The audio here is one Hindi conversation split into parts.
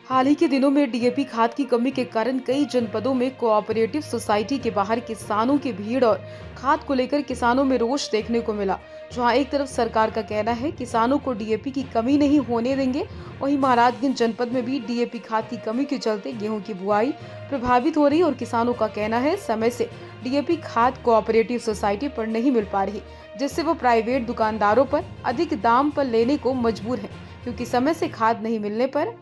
हाल ही के दिनों में डीएपी खाद की कमी के कारण कई जनपदों में कोऑपरेटिव सोसाइटी के बाहर किसानों की भीड़ और खाद को लेकर किसानों में रोष देखने को मिला। जहां एक तरफ सरकार का कहना है किसानों को डीएपी की कमी नहीं होने देंगे, वहीं महाराजगंज जनपद में भी डीएपी खाद की कमी के चलते गेहूं की बुआई प्रभावित हो रही और किसानों का कहना है समय से डीएपी खाद कोऑपरेटिव सोसाइटी पर नहीं मिल पा रही, जिससे वो प्राइवेट दुकानदारों पर अधिक दाम पर लेने को मजबूर है, क्योंकि समय से खाद नहीं मिलने पर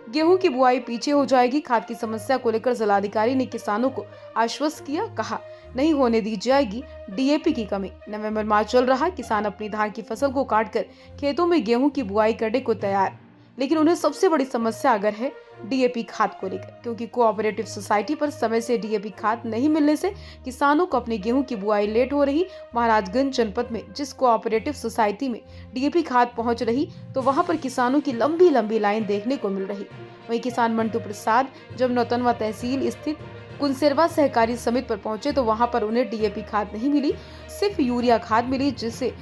गेहूं की बुआई पीछे हो जाएगी। खाद की समस्या को लेकर जिलाधिकारी ने किसानों को आश्वस्त किया, कहा नहीं होने दी जाएगी डीएपी की कमी। नवंबर माह चल रहा, किसान अपनी धान की फसल को काटकर खेतों में गेहूं की बुआई करने को तैयार, लेकिन उन्हें सबसे बड़ी समस्या अगर है डीएपी खाद को लेकर, क्योंकि कोऑपरेटिव सोसाइटी पर समय से डीएपी खाद नहीं मिलने से किसानों को अपनी गेहूं की बुआई लेट हो रही। महाराजगंज जनपद में जिस कोऑपरेटिव सोसाइटी में डीएपी खाद पहुंच रही, तो वहां पर किसानों की लंबी लंबी लाइन देखने को मिल रही। वहीं किसान मंटू प्रसाद जब नौतनवा तहसील स्थित कुनसेरवा सहकारी समिति पर पहुंचे तो वहां पर उन्हें डीएपी खाद नहीं मिली, सिर्फ यूरिया खाद मिली, जिससे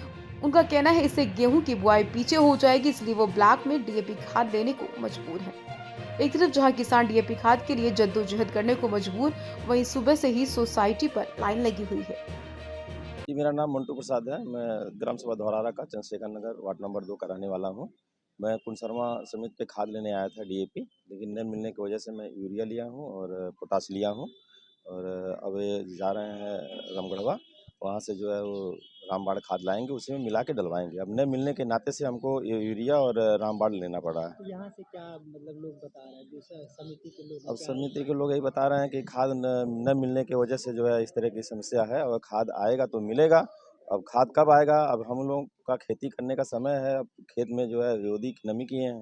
उनका कहना है इससे गेहूं की बुआई पीछे हो जाएगी, इसलिए वो ब्लॉक में डीएपी खाद लेने को मजबूर है। एक तरफ जहां किसान डीएपी खाद के लिए जद्दोजहद करने को मजबूर, वहीं सुबह से ही सोसाइटी पर लाइन लगी हुई है। जी, मेरा नाम मंटू प्रसाद है। मैं ग्राम सभा धौरारा का चंद्रशेखर नगर वार्ड नंबर 2 का रहने वाला हूँ। मैं कुनसरमा समिति पे खाद लेने आया था डीएपी, लेकिन नहीं मिलने की वजह से मैं यूरिया लिया हूँ और पोटाश लिया हूँ और अब ये जा रहे हैं रामगढ़वा। वहाँ से जो है वो रामबाड़ खाद लाएंगे, उसी में मिला के डलवाएंगे। अब नहीं मिलने के नाते से हमको यूरिया और रामबाड़ लेना पड़ा है। तो यहाँ से क्या मतलब लोग बता रहे हैं, जो समिति के लोग अब क्या समिति के लोग यही बता रहे हैं कि खाद न मिलने की वजह से जो है इस तरह की समस्या है, और खाद आएगा तो मिलेगा। अब खाद कब आएगा? अब हम लोग का खेती करने का समय है। अब खेत में जो है विरोधी नमी किए हैं,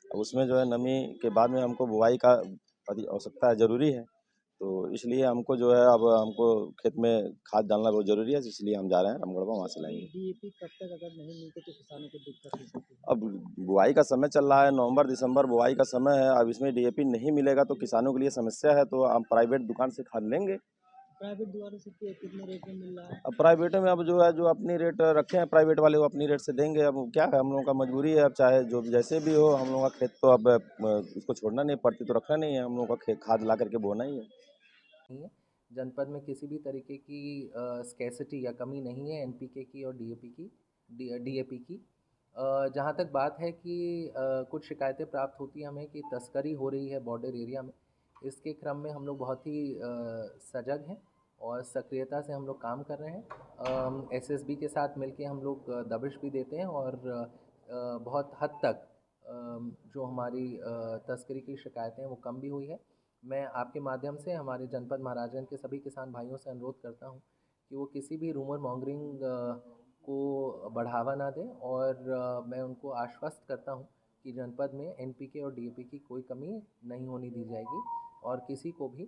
अब उसमें जो है नमी के बाद में हमको बुआई का आवश्यकता ज़रूरी है, तो इसलिए हमको जो है अब हमको खेत में खाद डालना बहुत ज़रूरी है, इसलिए हम जा रहे हैं रामगढ़वा, वहाँ से लाएंगे। डीएपी कब तक अगर नहीं मिलते तो किसानों को दिक्कत हो सकती है? अब बुआई का समय चल रहा है, नवंबर दिसंबर बुआई का समय है। अब इसमें डीएपी नहीं मिलेगा तो किसानों के लिए समस्या है, तो हम प्राइवेट दुकान से खाद लेंगे। प्राइवेट द्वारा से कितने रेट में मिल रहा है? अब प्राइवेट में अब जो है जो अपनी रेट रखे हैं प्राइवेट वाले, वो अपनी रेट से देंगे। अब क्या है, हम लोगों का मजबूरी है। अब चाहे जो जैसे भी हो, हम लोगों का खेत तो अब उसको छोड़ना नहीं, पड़ती तो रखना नहीं है, हम लोगों का खेत खाद ला करके बोना ही है। नहीं है। जनपद में किसी भी तरीके की स्कैसिटी या कमी नहीं है एनपीके की और डीएपी की। जहाँ तक बात है कि कुछ शिकायतें प्राप्त होती हैं हमें कि तस्करी हो रही है बॉर्डर एरिया में। इसके क्रम में हम लोग बहुत ही सजग हैं और सक्रियता से हम लोग काम कर रहे हैं। एसएसबी के साथ मिलके हम लोग दबिश भी देते हैं और बहुत हद तक जो हमारी तस्करी की शिकायतें हैं वो कम भी हुई है। मैं आपके माध्यम से हमारे जनपद महाराजगंज के सभी किसान भाइयों से अनुरोध करता हूं कि वो किसी भी रूमर मॉन्गरिंग को बढ़ावा ना दें और मैं उनको आश्वस्त करता हूं कि जनपद में एनपीके और डीएपी की कोई कमी नहीं होने दी जाएगी और किसी को भी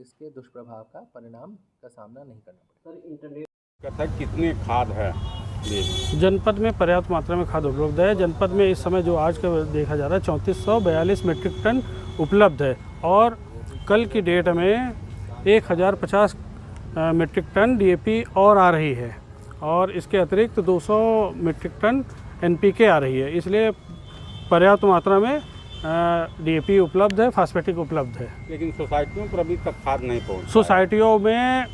इसके दुष्प्रभाव का परिणाम का सामना नहीं करना पड़ेगा। कितनी खाद है? जनपद में पर्याप्त मात्रा में खाद उपलब्ध है। जनपद में इस समय जो आज का देखा जा रहा है 3442 मीट्रिक टन उपलब्ध है और कल की डेट में 1050 मीट्रिक टन डीएपी और आ रही है और इसके अतिरिक्त 200 मीट्रिक टन एनपीके आ रही है। इसलिए पर्याप्त मात्रा में डीएपी उपलब्ध है, फास्फेटिक उपलब्ध है। लेकिन सोसाइटियों पर अभी तक खाद नहीं पहुंचा। सोसाइटियों में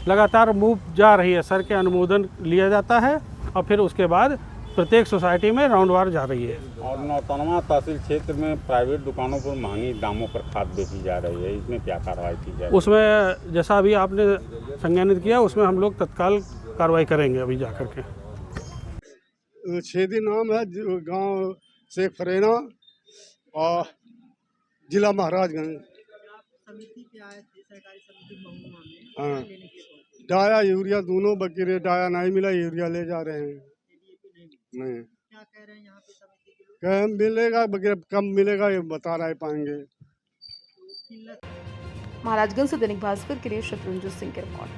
लगातार मूव जा रही है, सर के अनुमोदन लिया जाता है और फिर उसके बाद प्रत्येक सोसाइटी में राउंडवार जा रही है। और नौतनवा तहसील क्षेत्र में प्राइवेट दुकानों पर महंगी दामों पर खाद बेची जा रही है, इसमें क्या कार्रवाई की जाए? उसमें जैसा अभी आपने संज्ञानित किया, उसमें हम लोग तत्काल कार्रवाई करेंगे अभी जा कर के। छेदी नाम है, गांव शेख फरेना और जिला महाराजगंज। समिति पे आए थे, सहकारी समिति महुआ में हाँ, लेने के लिए डाया यूरिया दोनों बकरे, डाया नहीं मिला, यूरिया ले जा रहे हैं। डीएपी नहीं नहीं क्या कह रहे हैं यहाँ पे समिति के लोग? कम मिलेगा, बकरे कम मिलेगा, ये बता रहे पाएंगे। महाराजगंज से दैनिक भास्कर के लिए शत्रुंजय सिंह की रिपोर्ट।